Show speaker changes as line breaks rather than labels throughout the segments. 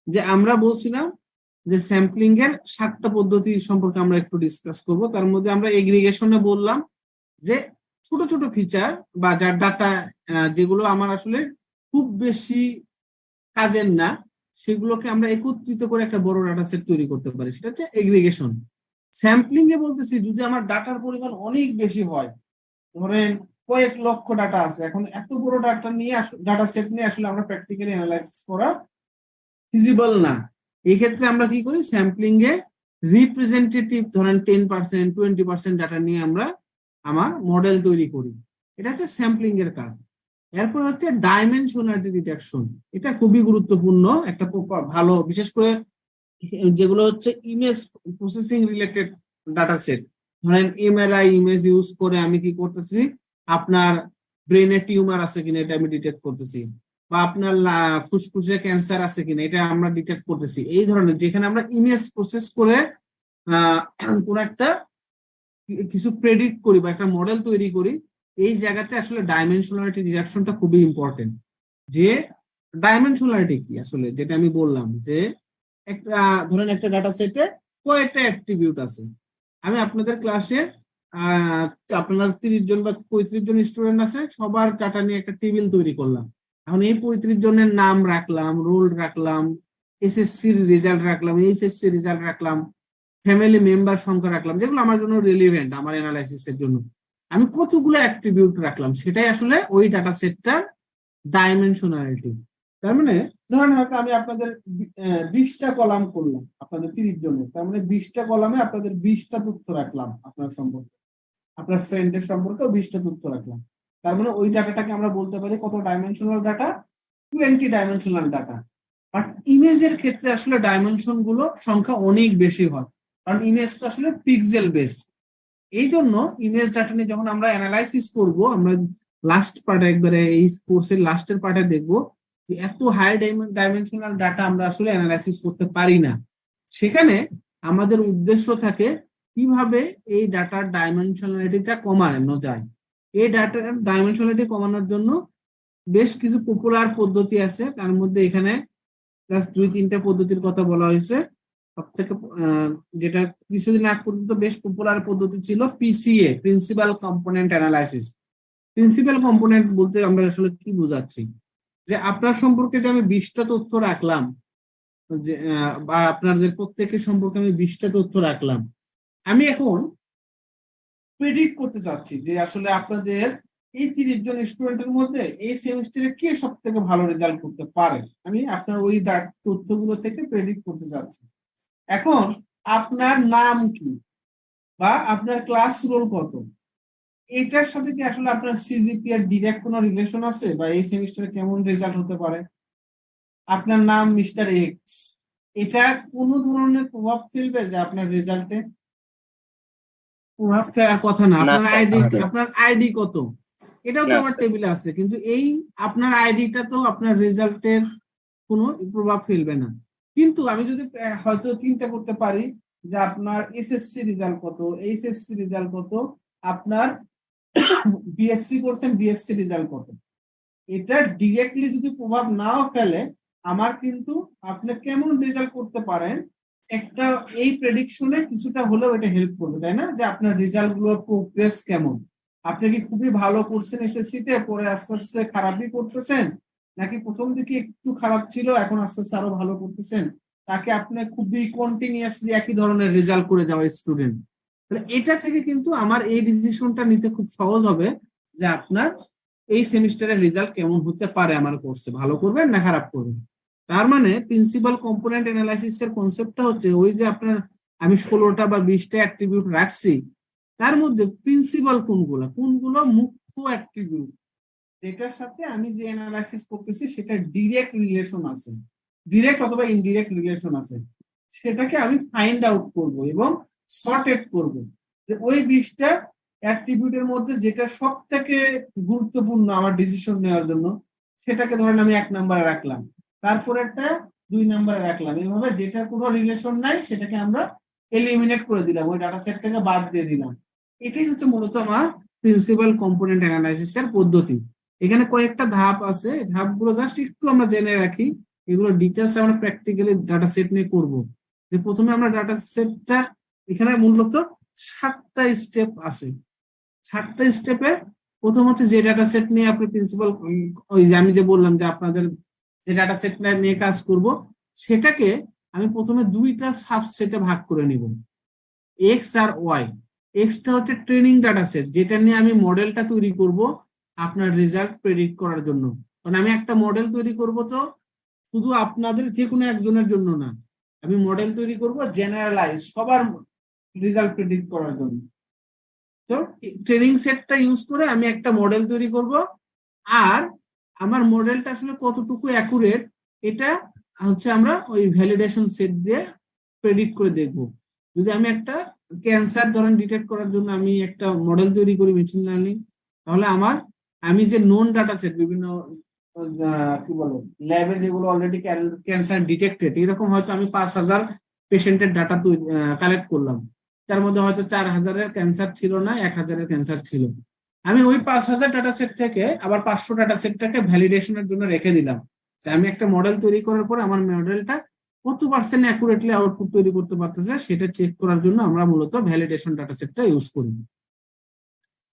যে আমরা বলছিলাম যে স্যাম্পলিং এর 7টা পদ্ধতি সম্পর্কে আমরা একটু ডিসকাস করব। তার মধ্যে আমরা এগ্রিগেশনে বললাম যে ছোট ছোট ফিচার বা যার ডাটা যেগুলো আমার আসলে খুব বেশি কাজের না, সেগুলোকে আমরা একত্রিত করে একটা বড় ডাটা সেট তৈরি করতে পারি, সেটা হচ্ছে এগ্রিগেশন। স্যাম্পলিং এ বলতেছি যদি আমার ডাটার পরিমাণ অনেক বেশি হয়, ধরেন কয়েক লক্ষ ডাটা আছে, এখন এত বড় ডাটা নিয়ে ডাটা সেট নিয়ে আসলে আমরা প্র্যাকটিক্যালি অ্যানালাইসিস করা ফিজিবল না। এই ক্ষেত্রে আমরা কি করি, স্যাম্পলিং এ রিপ্রেজেন্টেটিভ ধরেন 10% 20% ডাটা নিয়ে আমরা আমার মডেল তৈরি করি। এটা হচ্ছে স্যাম্পলিং এর কাজ। এরপর হচ্ছে ডাইমেনশনালিটি রিডাকশন। এটা খুবই গুরুত্বপূর্ণ একটা ভালো, বিশেষ করে যেগুলো হচ্ছে image processing related data set. ধরেন এমআরআই ইমেজ ইউজ করে আমি কি করতেছি, আপনার ব্রেনে টিউমার আছে কিনা এটা আমি ডিটেক্ট করতেছি, বা আপনার ফুসফুসে ক্যান্সার আছে কিনা এটা আমরা ডিটেক্ট করতেছি। এই ধরনের যেখানে আমরা ইমেজ প্রসেস করে কোন একটা কিছু প্রেডিক্ট করি বা একটা মডেল তৈরি করি, এই জায়গাতে আসলে ডাইমেনশনালিটি রিডাকশনটা খুবই ইম্পর্টেন্ট। যে ডাইমেনশনালিটি কি আসলে, যেটা আমি বললাম যে একটা ধরেন একটা ডাটা সেটে কয়টা অ্যাট্রিবিউট আছে। আমি আপনাদের ক্লাসে আপনার 30 জন বা 35 জন স্টুডেন্ট আছে, সবার ডাটা নিয়ে একটা টেবিল তৈরি করলাম। এখন এই 35 জনের নাম রাখলাম, রোল রাখলাম, এসএসসির রেজাল্ট রাখলাম, এইচএসসি রেজাল্ট রাখলাম, ফ্যামিলি মেম্বার সংখ্যা রাখলাম, যেগুলো আমার জন্য রিলেভেন্ট আমার অ্যানালাইসিসের জন্য। আমি কতগুলো অ্যাট্রিবিউট রাখলাম, সেটাই আসলে ওই ডাটা সেটটার ডাইমেনশনালিটি। তার মানে ধরেন হয়তো আমি আপনাদের 20টা কলাম করলাম আপনাদের 30 জনের, তার মানে 20টা কলামে আপনাদের 20টা তথ্য রাখলাম আপনার সম্পর্কে, আপনার ফ্রেন্ডের সম্পর্কেও 20টা তথ্য রাখলাম। তার মানে ওই ডাটাটাকে আমরা বলতে পারি কত dimensional data, 20 dimensional data. But ইমেজের ক্ষেত্রে আসলে ডাইমেনশন গুলো সংখ্যা অনেক বেশি হয়, কারণ ইমেজ তো আসলে পিক্সেল বেস। এই জন্য ইমেজ ডাটা নিয়ে যখন আমরা অ্যানালাইসিস করব, আমরা লাস্ট পার্টে একবারে এই কোর্সের লাস্টের পার্টে দেখবো যে এত হাই ডাইমেনশনাল ডাটা আমরা আসলে অ্যানালাইসিস করতে পারি না। সেখানে আমাদের উদ্দেশ্য থাকে কিভাবে এই ডাটার ডাইমেনশনালিটিটা কমানো যায়। এই ডাটার ডাইমেনশনালিটি কমানোর জন্য বেশ কিছু পপুলার পদ্ধতি আছে, তার মধ্যে এখানে জাস্ট 2-3টা পদ্ধতির কথা বলা হয়েছে। সবথেকে যেটা কিছুদিন আগ পর্যন্ত বেশ পপুলার পদ্ধতি ছিল PCA, principal component analysis. Principal component বলতে আমরা আসলে কি বোঝাচ্ছি, যে আপনার সম্পর্কে যে আমি 20টা তথ্য রাখলাম, যে বা আপনাদের প্রত্যেকের সম্পর্কে আমি 20টা তথ্য রাখলাম, আমি এখন প্রেডিক্ট করতে চাচ্ছি যে আসলে আপনাদের এই 30 জন স্টুডেন্টের মধ্যে এই সেমিস্টারে কে সব থেকে ভালো রেজাল্ট করতে পারে, আমি আপনার ওই তথ্যগুলো থেকে প্রেডিক্ট করতে চাচ্ছি। এখন আপনার নাম কি বা আপনার ক্লাস রোল কত, এটার সাথে কি আসলে আপনার সিজিপি এর ডাইরেক্ট কোনো রিলেশন আছে, বা এই সেমিস্টারে কেমন রেজাল্ট হতে পারে? আপনার নাম মিস্টার এক্স, এটা কোনো ধরনের প্রভাব ফেলবে যে আপনার রেজাল্টে? প্রভাব ফেলার কথা না। আপনার আইডি কত, এটাও তো আমার টেবিলে আছে, কিন্তু এই আপনার আইডিটা তো আপনার রেজাল্টের কোনো প্রভাব ফেলবে না। কিন্তু আমি যদি হয়তো চিন্তা করতে পারি যে আপনার এসএসসি রেজাল্ট কত, এইচএসসি রেজাল্ট কত, আপনার বিএসসি করছেন বিএসসি রেজাল্ট কত, এটা ডিরেক্টলি যদি প্রভাব নাও ফেলে, আমার কিন্তু আপনি কেমন রেজাল্ট করতে পারেন একটা এই প্রেডিকশনে কিছুটা হলেও এটা হেল্প করবে, তাই না? যে আপনার রেজাল্ট গুলোর প্রোগ্রেস কেমন, আপনি কি খুবই ভালো করছেন এসএসসি তে, পরে আস্তে আস্তে খারাপই করতেছেন, নাকি প্রথম দিকে একটু খারাপ ছিল এখন আস্তে আস্তে আরো ভালো করতেছেন, তাকে আপনি খুবই কন্টিনিউয়াসলি একই ধরনের রেজাল্ট করে যাওয়ার স্টুডেন্ট। তাহলে এটা থেকে কিন্তু আমার এই ডিসিশনটা নিতে খুব সহজ হবে যে আপনার এই সেমিস্টারের রেজাল্ট কেমন হতে পারে, আমার কোর্সে ভালো করবেন না খারাপ করবেন। তার মানে প্রিন্সিপাল কম্পোনেন্ট অ্যানালাইসিস এর কনসেপ্টটা হচ্ছে ওই যে আপনার আমি 16টা বা 20টা অ্যাট্রিবিউট রাখছি, তার মধ্যে প্রিন্সিপাল কোনগুলো মুখ্য অ্যাট্রিবিউট যেটার সাথে আমি যে অ্যানালাইসিস করতেছি সেটা ডিরেক্ট রিলেশন আছে, ডিরেক্ট অথবা ইনডিরেক্ট রিলেশন আছে, সেটাকে আমি ফাইন্ড আউট করব এবং সর্টেড করব যে ওই 20টা অ্যাট্রিবিউটের মধ্যে যেটা সব থেকে গুরুত্বপূর্ণ আমার ডিসিশন নেওয়ার জন্য, সেটাকে ধরেন আমি 1 নম্বরে রাখলাম, তারপরেরটা 2 নম্বরে রাখলাম, এইভাবে যেটা কোনো রিলেশন নাই সেটাকে আমরা এলিমিনেট করে দিলাম, ওই ডাটা সেট থেকে বাদ দিয়ে দিলাম। এটাই হচ্ছে মূলত আমার প্রিন্সিপাল কম্পোনেন্ট অ্যানালাইসিস এর পদ্ধতি। এখানে কয়েকটা ধাপ আছে, ধাপগুলো জাস্ট একটু আমরা জেনে রাখি এগুলো ডিটেলস আমরা প্র্যাকটিক্যালি ডাটা সেট নিয়ে করব। যে প্রথমে আমরা ডাটা সেটটা, এখানে মূলত 7টা স্টেপ আছে। 7টা স্টেপে প্রথম হচ্ছে যে ডাটা সেট নিয়ে আপনি প্রিন্সিপাল, ওই যে আমি যে বললাম যে আপনাদের যে ডাটা সেট নিয়ে কাজ করব, সেটাকে আমি প্রথমে 2টা সাবসেটে ভাগ করে নিব, এক্স আর ওয়াই। এক্সটা হচ্ছে ট্রেনিং ডাটা সেট, যেটা নিয়ে আমি মডেলটা তৈরি করব আপনার রেজাল্ট প্রেডিক্ট করার জন্য। কারণ আমি একটা মডেল তৈরি করব তো শুধু আপনাদের যে কোনো একজনের জন্য না, আমি মডেল তৈরি করব জেনারেলাইজ সবার রেজাল্ট প্রেডিক্ট করার জন্য। তো ট্রেনিং সেটটা ইউজ করে আমি একটা মডেল তৈরি করব, আর আমার মডেলটা আসলে কতটুকু অ্যাকুরেট এটা হচ্ছে আমরা ওই ভ্যালিডেশন সেট দিয়ে প্রেডিক্ট করে দেখব। যদি আমি একটা ক্যান্সার ধরেন ডিটেক্ট করার জন্য আমি একটা মডেল তৈরি করি মেশিন লার্নিং, তাহলে আমি যে নোন ডাটা সেট বিভিন্ন কি বলে ল্যাবে যেগুলো অলরেডি ক্যান্সার ডিটেক্টেড, এরকম হয়তো আমি 5,000 পেশেন্টের ডাটা কালেক্ট করলাম, তার মধ্যে হয়তো 4,000-এর ক্যান্সার ছিল না, 1,000-এর ক্যান্সার ছিল। আমি ওই 5,000 ডাটা সেট থেকে আবার 500 ডাটা সেটটাকে ভ্যালিডেশনের জন্য রেখে দিলাম, যে আমি একটা মডেল তৈরি করার পর আমার মডেলটা কত পার্সেন্ট অ্যাকুরেটলি আউটপুট তৈরি করতে পারতেছে সেটা চেক করার জন্য আমরা মূলত ভ্যালিডেশন ডাটা সেটটা ইউজ করি।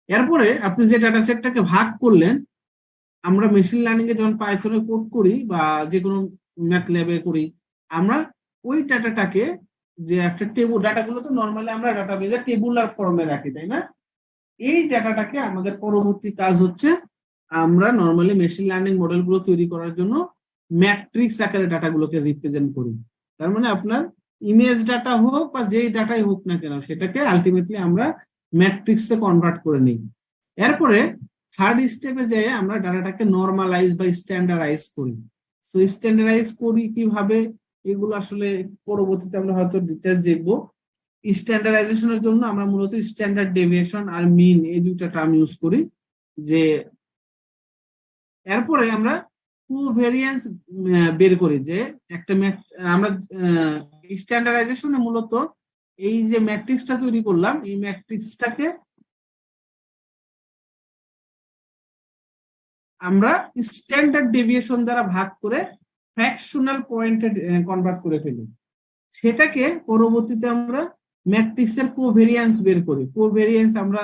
এরপরে আপনি যে ডাটা সেটটাকে ভাগ করলেন, আমরা মেশিন লার্নিং এ যখন পাইথনে কোড করি বা যে কোনো ম্যাথল্যাবে করি, আমরা ওই ডাটাটাকে যে একটা টেবল, ডাটাগুলো তো নরমালি আমরা ডাটাবেজে টেবুলার ফর্মে রাখি, তাই না? এই ডাটাটাকে আমাদের পরবর্তী কাজ হচ্ছে আমরা নরমালি মেশিন লার্নিং মডেলগুলো তৈরি করার জন্য ম্যাট্রিক্স আকারে ডাটাগুলোকে রিপ্রেজেন্ট করি। তার মানে আপনার ইমেজ ডাটা হোক বা যেই ডাটাই হোক না কেন, সেটাকে আলটিমেটলি আমরা ম্যাট্রিক্সে কনভার্ট করে নিই। এরপরে থার্ড স্টেপে যেয়ে আমরা ডাটাটাকে নরমালাইজ বা স্ট্যান্ডার্ডাইজ করি। সো স্ট্যান্ডার্ডাইজ করি কিভাবে, এগুলো আসলে পরবর্তীতে আমরা হয়তো ডিটেইলস দেখবো। স্ট্যান্ডার্ডাইজেশনের জন্য আমরা মূলত স্ট্যান্ডার্ড ডেভিয়েশন আর মিন এই দুইটা টার্ম ইউজ করি। যে এরপরে আমরা কোভেরিয়েন্স বের করি, যে একটা আমরা স্ট্যান্ডার্ডাইজেশনে মূলত এই যে ম্যাট্রিক্সটা তৈরি করলাম, এই ম্যাট্রিক্সটাকে আমরা স্ট্যান্ডার্ড ডেভিয়েশন দ্বারা ভাগ করে ফ্র্যাকশনাল পয়েন্টে কনভার্ট করে ফেলি। সেটাকে পরবর্তীতে আমরা ম্যাট্রিক্সের কোভেরিয়েন্স বের করি। কোভেরিয়েন্স আমরা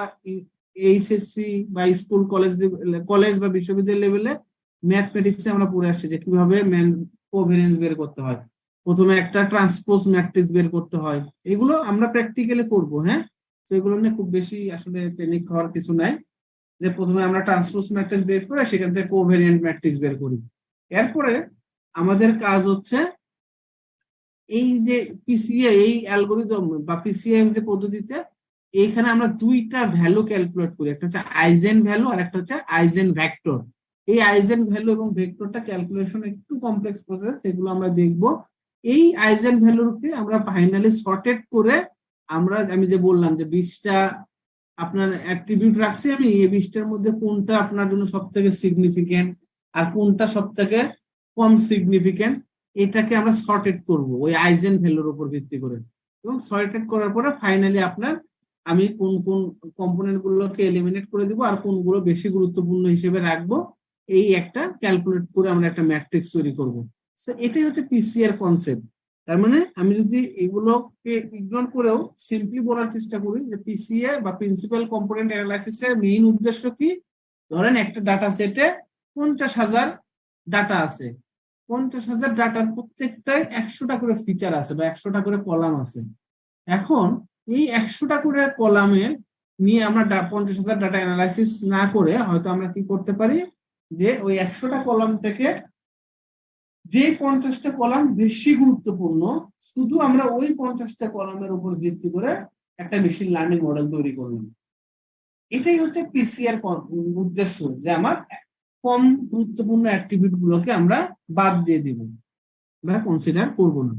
এইচএসসি বা স্কুল কলেজ বা বিশ্ববিদ্যালয় লেভেলে ম্যাথমেটিক্সে আমরা পড়ে আসছি যে কিভাবে কোভেরিয়েন্স বের করতে হয়। প্রথমে একটা ট্রান্সপোজ ম্যাট্রিক্স বের করতে হয়, এগুলো আমরা প্র্যাকটিক্যালি করব। হ্যাঁ, তো এগুলো নিয়ে খুব বেশি আসলে ট্রেনিং হওয়ার কিছু নাই, যে প্রথমে আমরা ট্রান্সপোজ ম্যাট্রিক্স বের করে সেখান থেকে কোভেরিয়েন্ট ম্যাট্রিক্স বের করি। এরপরে আমাদের কাজ হচ্ছে এই যে পিসিএ, এই অ্যালগরিদম বা পিসিএ যে পদ্ধতিতে এইখানে আমরা 2টা ভ্যালু ক্যালকুলেট করি, একটা হচ্ছে আইজেন ভ্যালু আর একটা হচ্ছে আইজেন ভেক্টর। এই আইজেন ভ্যালু এবং ভেক্টরটা ক্যালকুলেশন একটু কমপ্লেক্স প্রসেস, সেগুলো আমরা দেখব। এই আইজেন ভ্যালুকে আমরা ফাইনালি সর্টেড করে আমি যে বললাম যে 20টা আপনার অ্যাট্রিবিউট রাখছি, আমি এই 20টার মধ্যে কোনটা আপনার জন্য সব থেকে সিগনিফিকেন্ট আর কোনটা সব থেকে কম সিগনিফিকেন্ট, এটাকে আমরা সর্টেড করব ওই আইজেন ভ্যালুর উপর ভিত্তি করে। এবং সর্টেড করার পরে ফাইনালি আমি কোন কোন কম্পোনেন্ট গুলোকে এলিমিনেট করে দিব আর কোনগুলো বেশি গুরুত্বপূর্ণ হিসেবে রাখবো, এই একটা ক্যালকুলেট করে আমরা একটা ম্যাট্রিক্স তৈরি করব। সো এটাই হচ্ছে পিসিএর কনসেপ্ট। তার মানে আমি যদি এগুলোকে ইগনোর করেও সিম্পলি বলার চেষ্টা করি যে পিসিএ বা প্রিন্সিপাল কম্পোনেন্ট অ্যানালাইসিসের মেইন উদ্দেশ্য কি, ধরেন একটা ডাটা সেটে 50,000 ডাটা আছে, 50,000 ডাটার প্রত্যেকটাই 100টা করে ফিচার আছে বা 100টা করে কলাম আছে। এখন এই 100টা করে কলামের নিয়ে আমরা 50,000 ডাটা অ্যানালাইসিস না করে হয়তো আমরা কি করতে পারি, যে ওই 100টা কলাম থেকে যে 50টা কলাম বেশি গুরুত্বপূর্ণ, শুধু আমরা ওই 50টা কলামের উপর ভিত্তি করে একটা মেশিন লার্নিং মডেল তৈরি করলাম। এটাই হচ্ছে পিসিআর উদ্দেশ্য, যে আমার কম গুরুত্বপূর্ণ অ্যাট্রিবিউট গুলোকে আমরা বাদ দিয়ে দিব বা কনসিডার করব না।